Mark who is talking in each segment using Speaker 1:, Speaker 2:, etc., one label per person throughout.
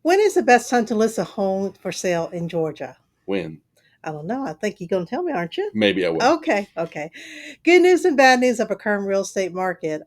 Speaker 1: When is the best time to list a home for sale in Georgia?
Speaker 2: When?
Speaker 1: I don't know. I think you're going to tell me, aren't you?
Speaker 2: Maybe I will.
Speaker 1: Okay, okay. Good news and bad news of a current real estate market.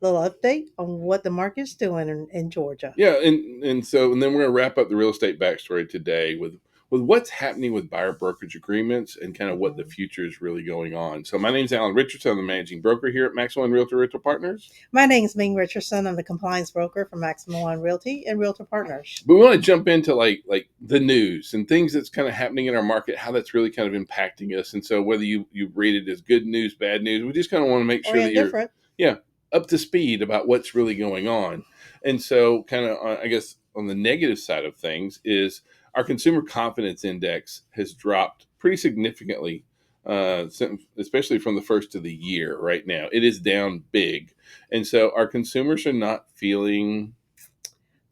Speaker 1: Little update on what the market's doing in Georgia.
Speaker 2: Yeah, and then we're gonna wrap up the real estate backstory today with what's happening with buyer brokerage agreements and kind of what the
Speaker 1: Mhm.
Speaker 2: future is really going on. So my name's Alan Richardson. I'm the managing broker here at Maxwell and Realtor Rental Partners.
Speaker 1: My name is Ming Richardson. I'm the compliance broker for Maximum One Realty and Realtor Partners.
Speaker 2: But we want to jump into like the news and things that's kind of happening in our market, how that's really kind of impacting us. And so whether you rate it as good news, bad news, we just kind of want to make
Speaker 1: Or
Speaker 2: sure that you're
Speaker 1: indifferent.
Speaker 2: yeah up to speed about what's really going on. And so kind of I guess on the negative side of things is our consumer confidence index has dropped pretty significantly, especially from the first of the year. Right now, it is down big, and so our consumers are not feeling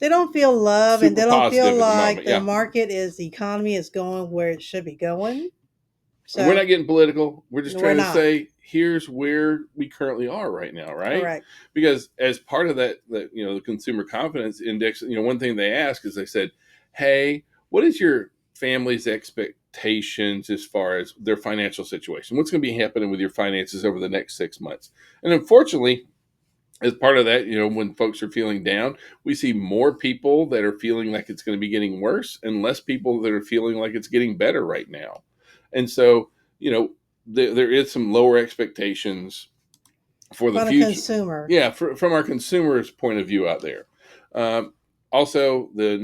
Speaker 1: They don't feel love and
Speaker 2: super
Speaker 1: they don't feel
Speaker 2: positive at the
Speaker 1: like
Speaker 2: moment.
Speaker 1: the
Speaker 2: Yeah.
Speaker 1: market is the economy is going where it should be going.
Speaker 2: And we're
Speaker 1: So
Speaker 2: not getting political. We're just
Speaker 1: we're
Speaker 2: trying to
Speaker 1: not.
Speaker 2: say here's where we currently are right now, right?
Speaker 1: Correct.
Speaker 2: Because as part of that the consumer confidence index, one thing they ask is they said, "Hey, what is your family's expectations as far as their financial situation? What's going to be happening with your finances over the next 6 months?" And unfortunately, as part of that, when folks are feeling down, we see more people that are feeling like it's going to be getting worse and less people that are feeling like it's getting better right now. And so, there is some lower expectations for the
Speaker 1: From a
Speaker 2: future.
Speaker 1: consumer.
Speaker 2: Yeah, from our consumers' point of view out there. Um, Also, the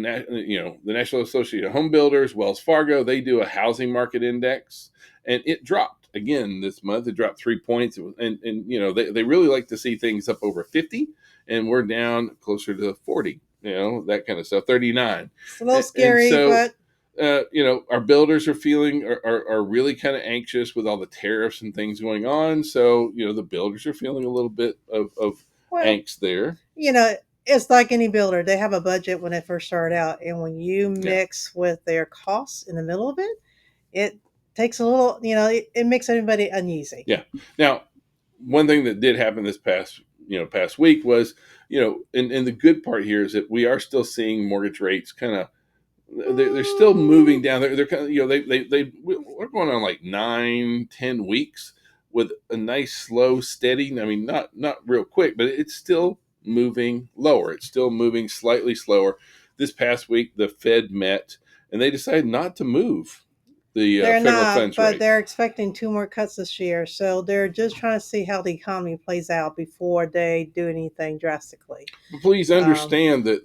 Speaker 2: National Association of Home Builders, Wells Fargo, they do a housing market index, and it dropped again this month. It dropped 3 points, and they really like to see things up over 50, and we're down closer to 40. That kind of stuff, 39,
Speaker 1: It's a little
Speaker 2: and
Speaker 1: scary,
Speaker 2: so
Speaker 1: but
Speaker 2: our builders are feeling are really kind of anxious with all the tariffs and things going on. So the builders are feeling a little bit of
Speaker 1: well,
Speaker 2: angst there.
Speaker 1: you know, it's like any builder. They have a budget when they first start out, and when you
Speaker 2: Yeah,
Speaker 1: mix with their costs in the middle of it, it takes a little. It makes everybody uneasy.
Speaker 2: yeah. Now, one thing that did happen this past week was and the good part here is that we are still seeing mortgage rates kind of they're still moving down. They're kind of we're going on like 9-10 weeks with a nice slow steady. I mean, not real quick, but it's still moving lower. It's still moving slightly slower. This past week, the Fed met and they decided not to move the
Speaker 1: They're
Speaker 2: federal
Speaker 1: not,
Speaker 2: funds
Speaker 1: but
Speaker 2: rate.
Speaker 1: they're expecting two more cuts this year. So they're just trying to see how the economy plays out before they do anything drastically.
Speaker 2: But please
Speaker 1: Um,
Speaker 2: understand that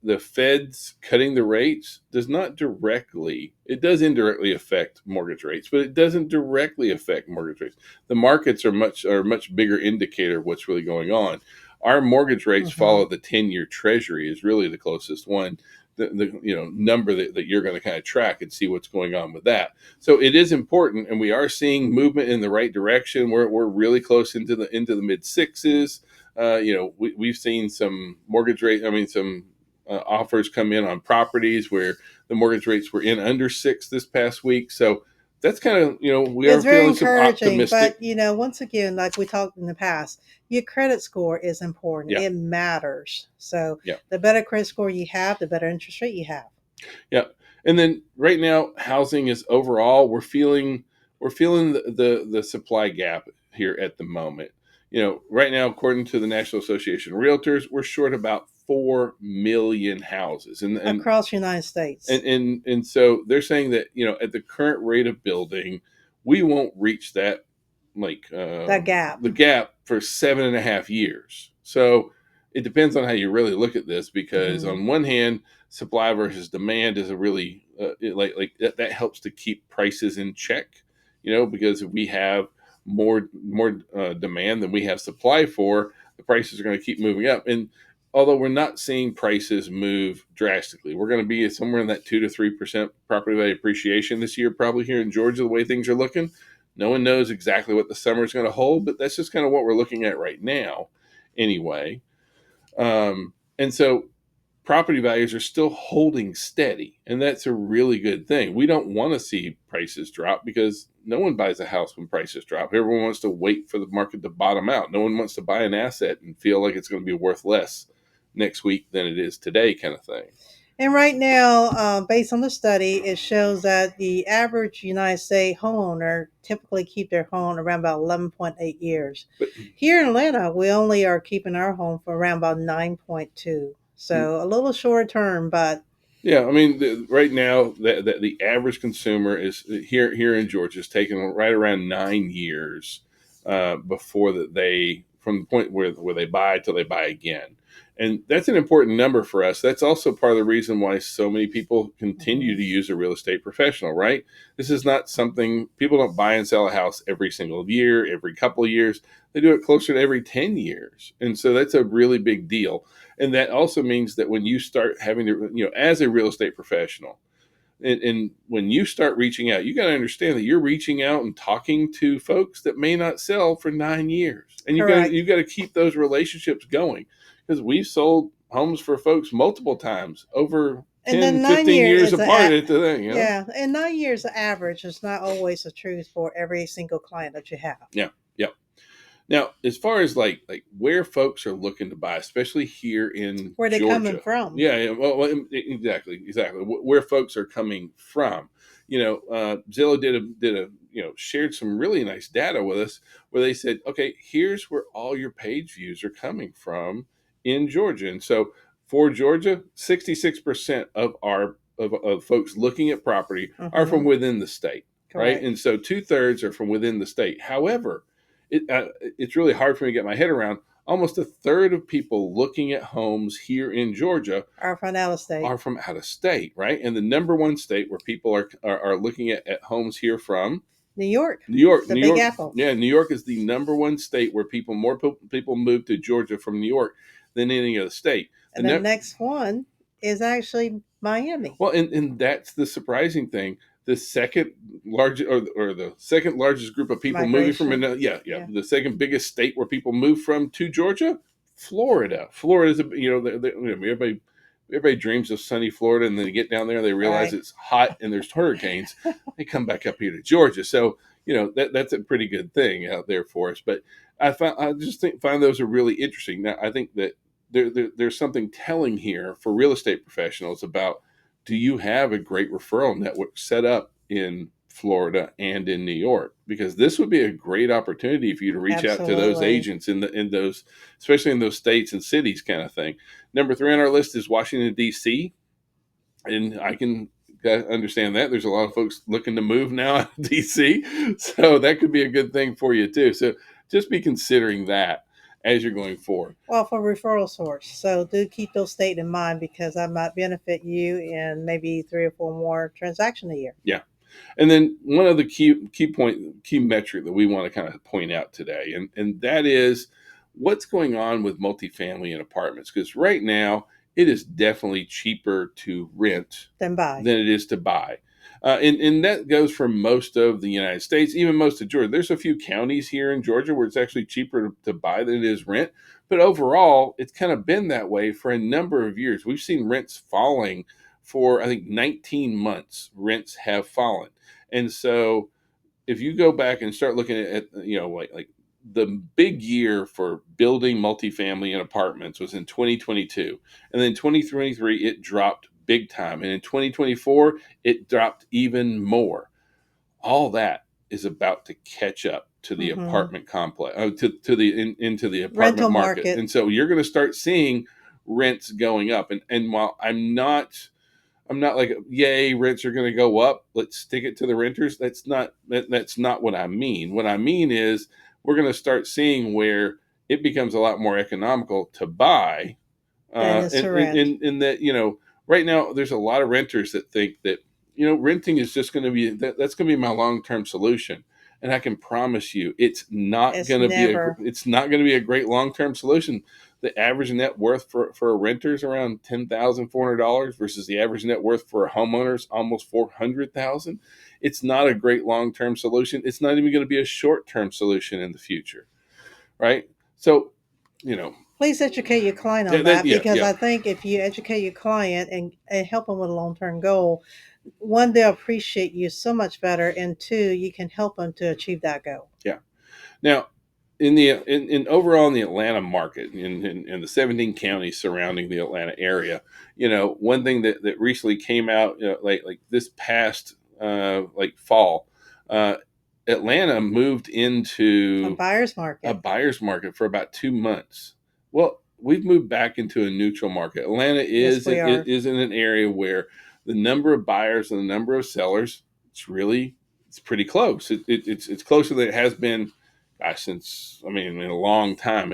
Speaker 2: the Fed's cutting the rates does not directly, it does indirectly affect mortgage rates, but it doesn't directly affect mortgage rates. The markets are a much bigger indicator of what's really going on. Our mortgage rates
Speaker 1: mhm.
Speaker 2: follow the 10-year treasury is really the closest one. The number that you're going to kind of track and see what's going on with that. So it is important, and we are seeing movement in the right direction. We're really close into the mid sixes. We've seen some mortgage rate, I mean, some offers come in on properties where the mortgage rates were in under six this past week. So that's kind of, we are
Speaker 1: It's very
Speaker 2: feeling some
Speaker 1: encouraging,
Speaker 2: optimistic.
Speaker 1: but once again, like we talked in the past, your credit score is important.
Speaker 2: Yeah.
Speaker 1: It matters. So
Speaker 2: Yeah.
Speaker 1: the better credit score you have, the better interest rate you have.
Speaker 2: Yeah. And then right now, housing is overall, we're feeling the supply gap here at the moment. Right now, according to the National Association of Realtors, we're short about 4 million houses,
Speaker 1: Across the United States.
Speaker 2: and so they're saying that at the current rate of building, we won't reach that like
Speaker 1: That gap.
Speaker 2: the gap for 7.5 years. So it depends on how you really look at this, because
Speaker 1: Hmm.
Speaker 2: on one hand, supply versus demand is a really like that helps to keep prices in check. Because if we have more demand than we have supply for, the prices are going to keep moving up. And although we're not seeing prices move drastically, we're going to be somewhere in that 2 to 3% property value appreciation this year, probably here in Georgia, the way things are looking. No one knows exactly what the summer is going to hold, but that's just kind of what we're looking at right now, anyway. And so property values are still holding steady, and that's a really good thing. We don't want to see prices drop because no one buys a house when prices drop. Everyone wants to wait for the market to bottom out. No one wants to buy an asset and feel like it's going to be worth less next week than it is today, kind of thing.
Speaker 1: And right now, based on the study, it shows that the average United States homeowner typically keep their home around about 11.8 years.
Speaker 2: But
Speaker 1: Here in Atlanta, we only are keeping our home for around about 9.2. So a little short term, but
Speaker 2: yeah, I mean, right now, the average consumer is here in Georgia is taking right around 9 years before that they from the point where they buy till they buy again, and that's an important number for us. That's also part of the reason why so many people continue to use a real estate professional. Right? This is not something people don't buy and sell a house every single year, every couple of years. They do it closer to every 10 years, and so that's a really big deal. And that also means that when you start having to, as a real estate professional, and when you start reaching out, you got to understand that you're reaching out and talking to folks that may not sell for 9 years, and
Speaker 1: correct.
Speaker 2: you've got to keep those relationships going, because we've sold homes for folks multiple times over
Speaker 1: And then
Speaker 2: 10,
Speaker 1: nine
Speaker 2: 15
Speaker 1: years
Speaker 2: years
Speaker 1: is
Speaker 2: apart at the thing,
Speaker 1: yeah, and 9 years average is not always the truth for every single client that you have.
Speaker 2: Yeah, yeah. Now, as far as like where folks are looking to buy, especially here in
Speaker 1: Where they coming
Speaker 2: Georgia,
Speaker 1: from?
Speaker 2: yeah, yeah, exactly, where folks are coming from. Zillow did a shared some really nice data with us where they said, okay, here's where all your page views are coming from in Georgia, and so for Georgia, 66% of of folks looking at property are from within the state, right?
Speaker 1: Correct.
Speaker 2: And so 2/3 are from within the state. However, it's really hard for me to get my head around. Almost a third of people looking at homes here in Georgia
Speaker 1: Are from out of state.
Speaker 2: are from out of state, right? And the number one state where people are looking at homes here from
Speaker 1: New York,
Speaker 2: New York.
Speaker 1: the
Speaker 2: New
Speaker 1: Big
Speaker 2: York,
Speaker 1: Apple.
Speaker 2: yeah, New York is the number one state where people move to Georgia from New York than any other state.
Speaker 1: And the next one is actually Miami.
Speaker 2: Well, and that's the surprising thing. The second largest, or the second largest group of people moving from
Speaker 1: Migration.
Speaker 2: yeah, the second biggest state where people move from to Georgia, Florida. Florida's everybody dreams of sunny Florida, and then they get down there and they realize
Speaker 1: Right.
Speaker 2: it's hot and there's hurricanes. They come back up here to Georgia, so that's a pretty good thing out there for us. But I just find those are really interesting. Now I think that there's something telling here for real estate professionals about, do you have a great referral network set up in Florida and in New York? Because this would be a great opportunity for you to reach out to those
Speaker 1: Absolutely.
Speaker 2: agents in those, especially in those states and cities, kind of thing. Number 3 on our list is Washington D.C., and I can understand that there's a lot of folks looking to move now out of DC, so that could be a good thing for you too. So just be considering that as you're going forward.
Speaker 1: Well, for referral source. So do keep those states in mind because that might benefit you in maybe 3 or 4 more transactions a year.
Speaker 2: Yeah. And then one of the key metric that we want to kind of point out today, and that is what's going on with multifamily and apartments. Because right now it is definitely cheaper to rent
Speaker 1: Then buy.
Speaker 2: than it is to buy. And that goes for most of the United States, even most of Georgia. There's a few counties here in Georgia where it's actually cheaper to buy than it is rent. But overall, it's kind of been that way for a number of years. We've seen rents falling for, I think, 19 months. Rents have fallen. And so if you go back and start looking at like the big year for building multifamily and apartments was in 2022, and then 2023 it dropped big time, and in 2024 it dropped even more. All that is about to catch up to the apartment complex, into the apartment
Speaker 1: Rental
Speaker 2: market.
Speaker 1: market.
Speaker 2: And so you're going to start seeing rents going up. And while I'm not like, yay, rents are going to go up, let's stick it to the renters. That's not what I mean. What I mean is we're going to start seeing where it becomes a lot more economical to buy,
Speaker 1: Than is to rent.
Speaker 2: and that right now there's a lot of renters that think that renting is just going to be that's going to be my long-term solution. And I can promise you it's not
Speaker 1: It's
Speaker 2: going to be
Speaker 1: never.
Speaker 2: it's not going to be a great long-term solution. The average net worth for a renter is around $10,400 versus the average net worth for a homeowner is almost $400,000. It's not a great long-term solution. It's not even going to be a short-term solution in the future, right? So,
Speaker 1: Please educate your client on
Speaker 2: that
Speaker 1: that
Speaker 2: yeah,
Speaker 1: because
Speaker 2: yeah.
Speaker 1: I think if you educate your client and help them with a long term goal, one, they'll appreciate you so much better, and two, you can help them to achieve that goal.
Speaker 2: Yeah. Now, in overall in the Atlanta market in the 17 counties surrounding the Atlanta area, one thing that recently came out, like this past like fall, uh, Atlanta moved
Speaker 1: A
Speaker 2: into
Speaker 1: buyer's
Speaker 2: a
Speaker 1: market.
Speaker 2: buyer's market for about 2 months. Well, we've moved back into a neutral market. Atlanta
Speaker 1: Yes, we are.
Speaker 2: is in an area where the number of buyers and the number of sellers, it's pretty close. It's closer than it has been, gosh, since, I mean, in a long time.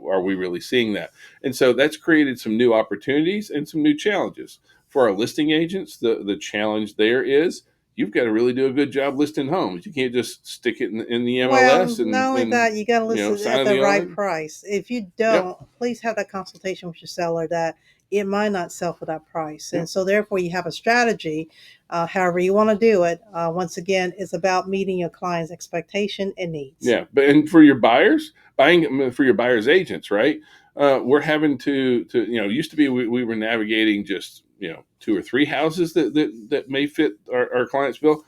Speaker 2: Are we really seeing that? And so that's created some new opportunities and some new challenges for our listing agents. The challenge there is you've got to really do a good job listing homes. You can't just stick it in the
Speaker 1: Well,
Speaker 2: MLS
Speaker 1: not only
Speaker 2: and
Speaker 1: that, you got to list it
Speaker 2: sign
Speaker 1: at
Speaker 2: on
Speaker 1: the
Speaker 2: the
Speaker 1: right
Speaker 2: yard.
Speaker 1: price. If you
Speaker 2: Yep,
Speaker 1: don't, please have that consultation with your seller that it might not sell for that price. And
Speaker 2: yep.
Speaker 1: so, therefore, you have a strategy, however you want to do it. Once again, it's about meeting your client's expectation and needs.
Speaker 2: Yeah, but and for your buyers, buying for your buyers agents, right? We're having to used to be we were navigating just two or three houses that may fit our client's bill.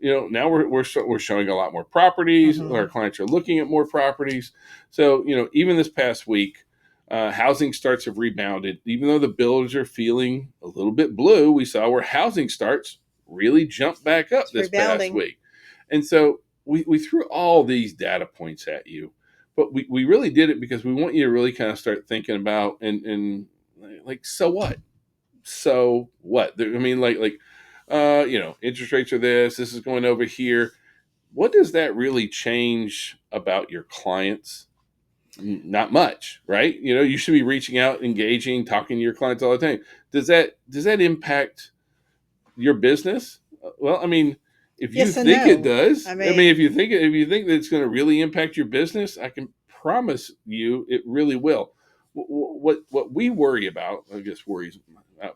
Speaker 2: Now we're showing a lot more properties. Our
Speaker 1: Hmm.
Speaker 2: clients are looking at more properties. So even this past week, housing starts have rebounded. Even though the builders are feeling a little bit blue, we saw where housing starts really jumped back up
Speaker 1: It's
Speaker 2: this past
Speaker 1: rebounding.
Speaker 2: week. And so we threw all these data points at you, but we really did it because we want you to really kind of start thinking about and like, so what? So what? I mean, interest rates are this is going over here. What does that really change about your clients? Not much, right? You should be reaching out, engaging, talking to your clients all the time. Does that impact your business? Well, I mean, if you
Speaker 1: Yes and
Speaker 2: think it
Speaker 1: no.
Speaker 2: does,
Speaker 1: I
Speaker 2: I mean,
Speaker 1: mean,
Speaker 2: if you think that it's going to really impact your business, I can promise you it really will. What we worry about, I guess worries,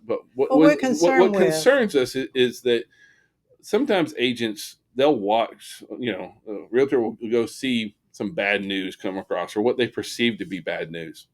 Speaker 2: but
Speaker 1: what we're
Speaker 2: what
Speaker 1: concerned with,
Speaker 2: concerns us is that sometimes agents they'll watch, a realtor will go see some bad news come across or what they perceive to be bad news,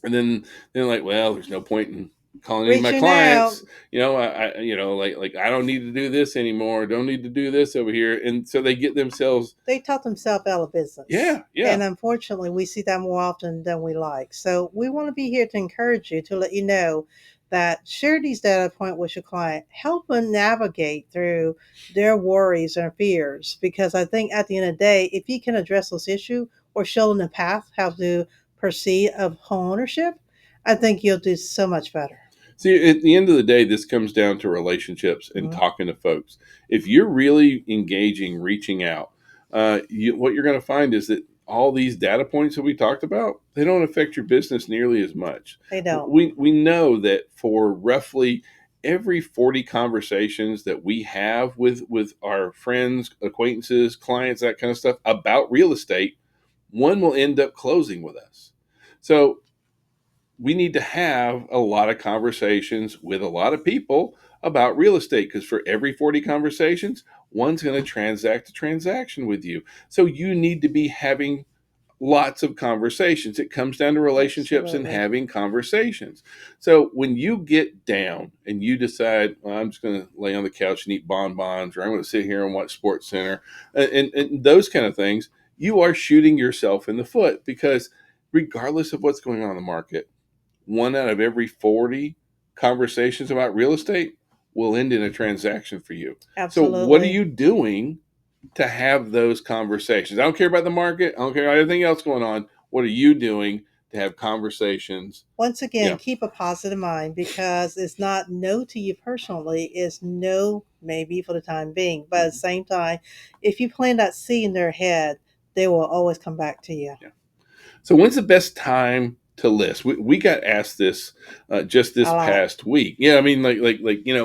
Speaker 2: and then they're like, well, there's no point in calling any of my
Speaker 1: reaching out,
Speaker 2: clients. Like I don't need to do this anymore. Don't need to do this over here. And so they get themselves,
Speaker 1: they talk themselves out of business.
Speaker 2: yeah, yeah.
Speaker 1: And unfortunately, we see that more often than we like. So we want to be here to encourage you, to let you know that share these data points with your client, help them navigate through their worries and fears. Because I think at the end of the day, if you can address those issues or show them the path how to proceed of home ownership, I think you'll do so much better.
Speaker 2: See, at the end of the day, this comes down to relationships and
Speaker 1: Mhm.
Speaker 2: talking to folks. If you're really engaging, reaching out, what you're going to find is that all these data points that we talked about, they don't affect your business nearly as much.
Speaker 1: They don't.
Speaker 2: We know that for roughly every 40 conversations that we have with our friends, acquaintances, clients, that kind of stuff about real estate, one will end up closing with us. So we need to have a lot of conversations with a lot of people about real estate because for every 40 conversations, one's going to transact a transaction with you. So you need to be having lots of conversations. It comes down to relationships and
Speaker 1: Absolutely.
Speaker 2: having conversations. So when you get down and you decide, well, I'm just going to lay on the couch and eat bonbons, or I'm going to sit here and watch Sports Center, and those kind of things, you are shooting yourself in the foot because regardless of what's going on in the market, one out of every 40 conversations about real estate will end in a transaction for you. So, what are
Speaker 1: Absolutely.
Speaker 2: you doing to have those conversations? I don't care about the market. I don't care about anything else going on. What are you doing to have conversations?
Speaker 1: Once again,
Speaker 2: Yeah.
Speaker 1: keep a positive mind because it's not no to you personally, it's no maybe for the time being. But at the
Speaker 2: Mhm.
Speaker 1: same time, if you plant that seed in their head, they will always come back to you.
Speaker 2: Yeah. So when's the best time to list? We got asked this just
Speaker 1: A
Speaker 2: this
Speaker 1: lot.
Speaker 2: past week. Yeah, I mean,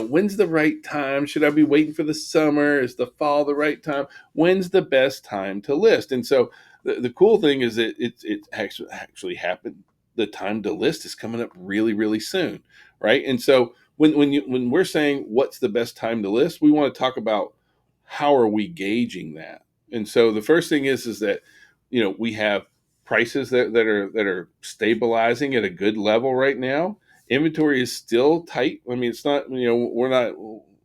Speaker 2: when's the right time? Should I be waiting for the summer? Is the fall the right time? When's the best time to list? And so the cool thing is that it actually happened. The time to list is coming up really really soon, right? And so when we're saying what's the best time to list, we want to talk about how are we gauging that. And so the first thing is that we have prices that are stabilizing at a good level right now. Inventory is still tight. I mean, it's not, we're not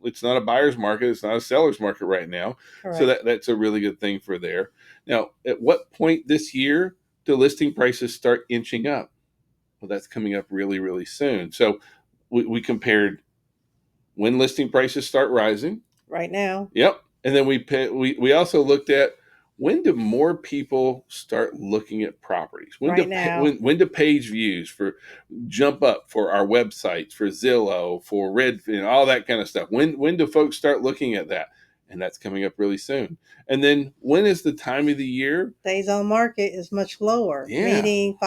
Speaker 2: it's not a buyer's market, it's not a seller's market right now. So
Speaker 1: Correct.
Speaker 2: that's a really good thing for there. Now, at what point this year do listing prices start inching up? Well, that's coming up really, really soon. So we compared when listing prices start rising.
Speaker 1: Right now.
Speaker 2: Yep. And then we also looked at when do more people start looking at properties?
Speaker 1: Right now.
Speaker 2: When do page views for jump up for our websites, for Zillow, for Redfin, all that kind of stuff? When do folks start looking at that? And that's coming up really soon. And then when is the time of the year?
Speaker 1: Days on market is much lower,
Speaker 2: Yeah,
Speaker 1: meaning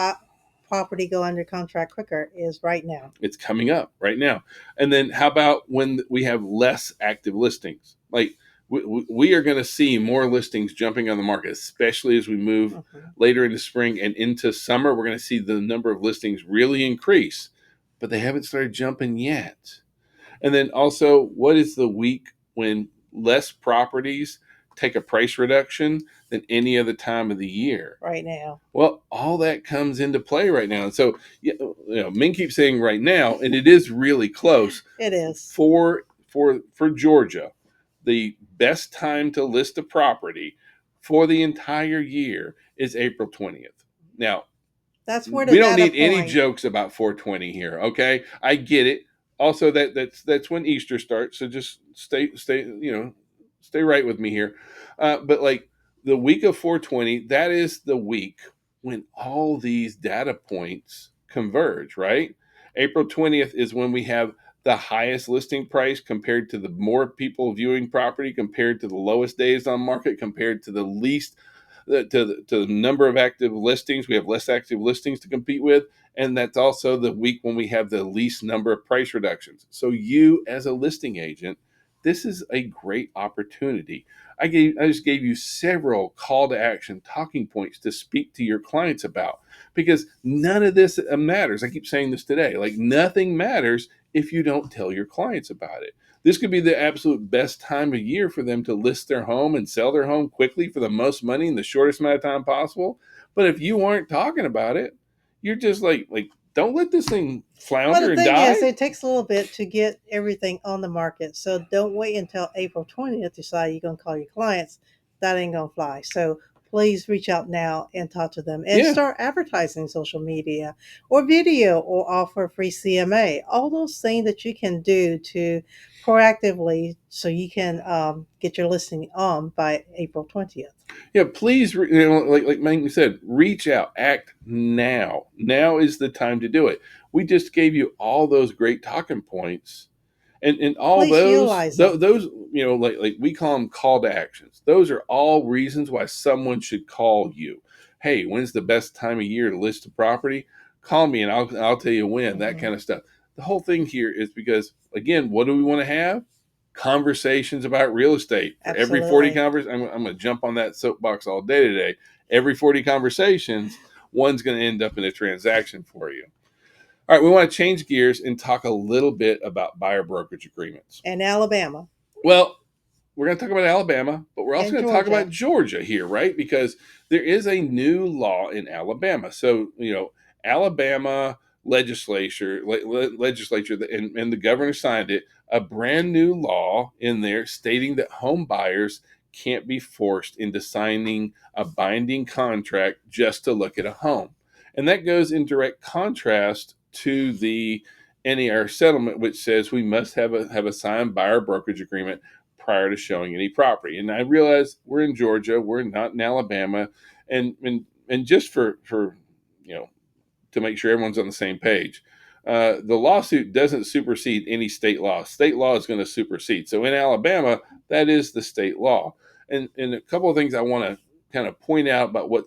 Speaker 1: property go under contract quicker is right now.
Speaker 2: it's coming up right now. And then how about when we have less active listings? Like we are going to see more listings jumping on the market, especially as we move later into spring and into summer. We're going to see the number of listings really increase, but they haven't started jumping yet. And then also, what is the week when less properties take a price reduction than any other time of the year?
Speaker 1: Right now.
Speaker 2: Well, all that comes into play right now. And so, Ming keeps saying right now, and it is really close.
Speaker 1: It is.
Speaker 2: For Georgia, the best time to list a property for the entire year is April 20th. Now,
Speaker 1: That's where the
Speaker 2: we don't
Speaker 1: data
Speaker 2: need any
Speaker 1: point.
Speaker 2: jokes about 420 here, okay? I get it. Also, that's when Easter starts, so just stay right with me here. But like the week of 420, that is the week when all these data points converge, right? April 20th is when we have the highest listing price compared to the more people viewing property, compared to the lowest days on market, compared to the least to the number of active listings. We have less active listings to compete with. And that's also the week when we have the least number of price reductions. So you as a listing agent, this is a great opportunity. I just gave you several call to action talking points to speak to your clients about, because none of this matters. I keep saying this today, like nothing matters if you don't tell your clients about it. This could be the absolute best time of year for them to list their home and sell their home quickly for the most money in the shortest amount of time possible. But if you aren't talking about it, you're just like don't let this thing
Speaker 1: Well, the
Speaker 2: flounder and
Speaker 1: thing is,
Speaker 2: die.
Speaker 1: it takes a little bit to get everything on the market. So don't wait until April 20th to decide you're going to call your clients. That ain't going to fly. So please reach out now and talk to them and
Speaker 2: Yeah.
Speaker 1: start advertising social media or video or offer free CMA. All those things that you can do to proactively so you can get your listing on by April 20th.
Speaker 2: Yeah, please, like Mike said, reach out, act now. Now is the time to do it. We just gave you all those great talking points, and all
Speaker 1: Please
Speaker 2: those
Speaker 1: utilize them.
Speaker 2: those like we call them call to actions. Those are all reasons why someone should call you. Hey, when's the best time of year to list a property? Call me and I'll tell you when. That
Speaker 1: Mhm.
Speaker 2: kind of stuff. The whole thing here is because, again, what do we want to have? Conversations about real estate. For every 40
Speaker 1: Absolutely.
Speaker 2: conversations, I'm going to jump on that soapbox all day today. Every 40 conversations, one's going to end up in a transaction for you. All right, we want to change gears and talk a little bit about buyer brokerage agreements.
Speaker 1: And Alabama
Speaker 2: Well, we're going to talk about Alabama, but we're also
Speaker 1: and
Speaker 2: going to talk about
Speaker 1: Georgia.
Speaker 2: Georgia here, right? Because there is a new law in Alabama. So, Alabama legislature, and the governor signed it, a brand new law in there stating that home buyers can't be forced into signing a binding contract just to look at a home. And that goes in direct contrast to the NAR settlement, which says we must have a signed buyer brokerage agreement prior to showing any property. And I realize we're in Georgia, we're not in Alabama, and just for you know to make sure everyone's on the same page. The lawsuit doesn't supersede any state law. State law is going to supersede. So in Alabama, that is the state law. And a couple of things I want to kind of point out about what,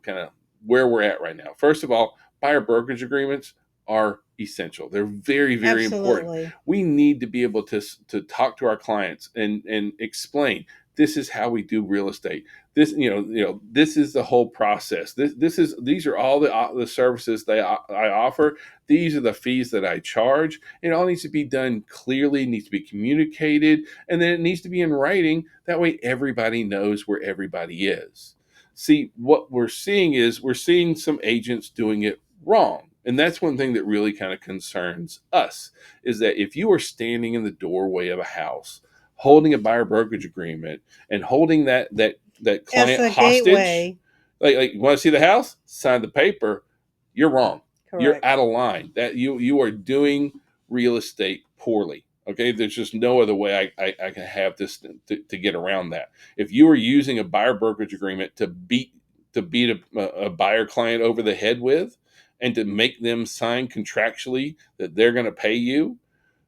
Speaker 2: kind of where we're at right now. First of all, buyer brokerage agreements are essential. They're very, very important.
Speaker 1: Absolutely.
Speaker 2: We need to be able to talk to our clients and explain this is how we do real estate. This is the whole process. These are all the services that I offer. These are the fees that I charge. It all needs to be done clearly, needs to be communicated, and then it needs to be in writing. That way everybody knows where everybody is. See, what we're seeing is we're seeing some agents doing it wrong. And that's one thing that really kind of concerns us, is that if you are standing in the doorway of a house holding a buyer brokerage agreement and holding that
Speaker 1: As
Speaker 2: client
Speaker 1: a
Speaker 2: hostage,
Speaker 1: gateway,
Speaker 2: like you want to see the house, sign the paper, you're wrong. You're
Speaker 1: correct.
Speaker 2: out of line. That you are doing real estate poorly. Okay, there's just no other way I can have this to get around that. If you are using a buyer brokerage agreement to beat a buyer client over the head with, and to make them sign contractually that they're going to pay you,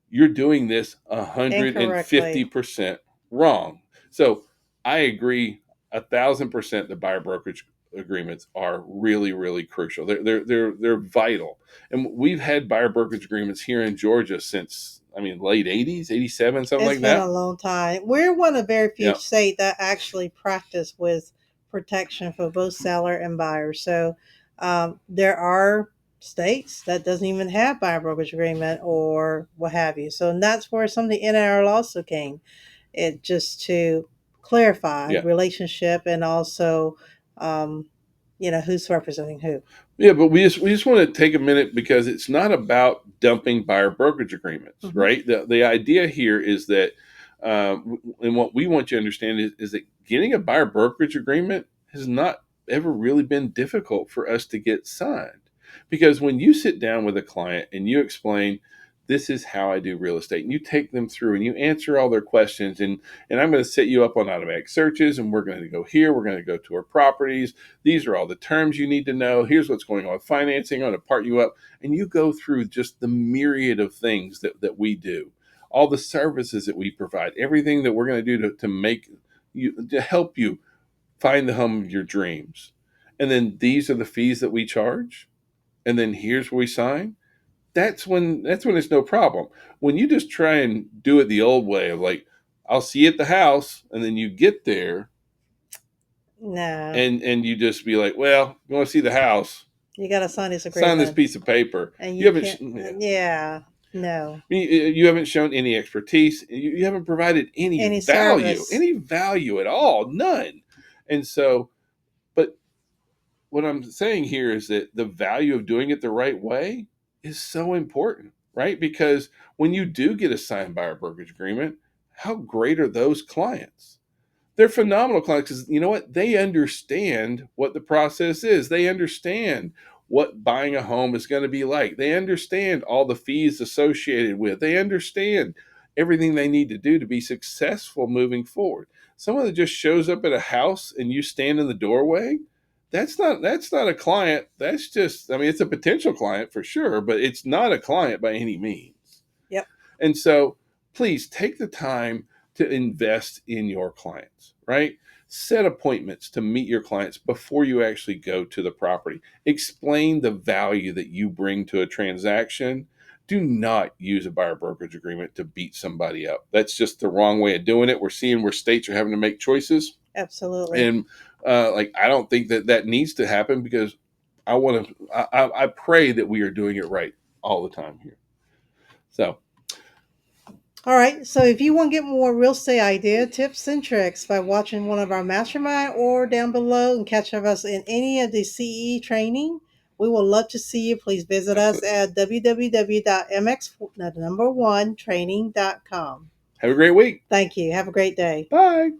Speaker 2: you're doing this
Speaker 1: Incorrectly.
Speaker 2: 150% wrong. So I agree 1,000% that buyer brokerage agreements are really, really crucial. They're vital. And we've had buyer brokerage agreements here in Georgia since, I mean, late 80s, 87, something
Speaker 1: It's
Speaker 2: like
Speaker 1: been a
Speaker 2: that.
Speaker 1: long time. We're one of very few
Speaker 2: Yeah.
Speaker 1: states that actually practice with protection for both seller and buyer. So there are states that doesn't even have buyer brokerage agreement or what have you. So and that's where some of the NAR also came. It just to clarify
Speaker 2: Yeah.
Speaker 1: relationship and also um, who's representing who.
Speaker 2: Yeah, but we just want to take a minute, because it's not about dumping buyer brokerage agreements,
Speaker 1: Hmm.
Speaker 2: right? The idea here is that, and what we want you to understand is that getting a buyer brokerage agreement has not ever really been difficult for us to get signed, because when you sit down with a client and you explain, this is how I do real estate, and you take them through and you answer all their questions, and I'm going to set you up on automatic searches, and we're going to go here, we're going to go to our properties, these are all the terms you need to know. Here's what's going on with financing. I'm going to part you up. And you go through just the myriad of things that we do, all the services that we provide, everything that we're going to do to make you, to help you find the home of your dreams. And then these are the fees that we charge. And then here's where we sign. That's when it's no problem. When you just try and do it the old way of like, I'll see you at the house, and then you get there
Speaker 1: No,
Speaker 2: and you just be like, well, you want to see the house,
Speaker 1: you got to sign this
Speaker 2: sign this
Speaker 1: agreement,
Speaker 2: piece of paper.
Speaker 1: and
Speaker 2: You
Speaker 1: you
Speaker 2: haven't,
Speaker 1: can't.
Speaker 2: yeah.
Speaker 1: Yeah, no,
Speaker 2: You haven't shown any expertise. You haven't provided
Speaker 1: any service.
Speaker 2: any value at all, none. And so, but what I'm saying here is that the value of doing it the right way is so important, right? Because when you do get a signed buyer brokerage agreement, how great are those clients? They're phenomenal clients, because you know what? They understand what the process is. They understand what buying a home is going to be like. They understand all the fees associated with. They understand everything they need to do to be successful moving forward. Someone that just shows up at a house and you stand in the doorway, that's not a client. That's just, I mean, it's a potential client for sure, but it's not a client by any means.
Speaker 1: Yep.
Speaker 2: And so please take the time to invest in your clients, right? Set appointments to meet your clients before you actually go to the property. Explain the value that you bring to a transaction. Do not use a buyer brokerage agreement to beat somebody up. That's just the wrong way of doing it. We're seeing where states are having to make choices.
Speaker 1: Absolutely.
Speaker 2: And like, I don't think that needs to happen, because I pray that we are doing it right all the time here. So
Speaker 1: All right. So if you want to get more real estate idea tips and tricks by watching one of our mastermind or down below and catch up us in any of the CE training, we would love to see you. Please visit us
Speaker 2: excellent.
Speaker 1: at www.mx, the number one training.com.
Speaker 2: Have a great week.
Speaker 1: Thank you. Have a great day.
Speaker 2: Bye.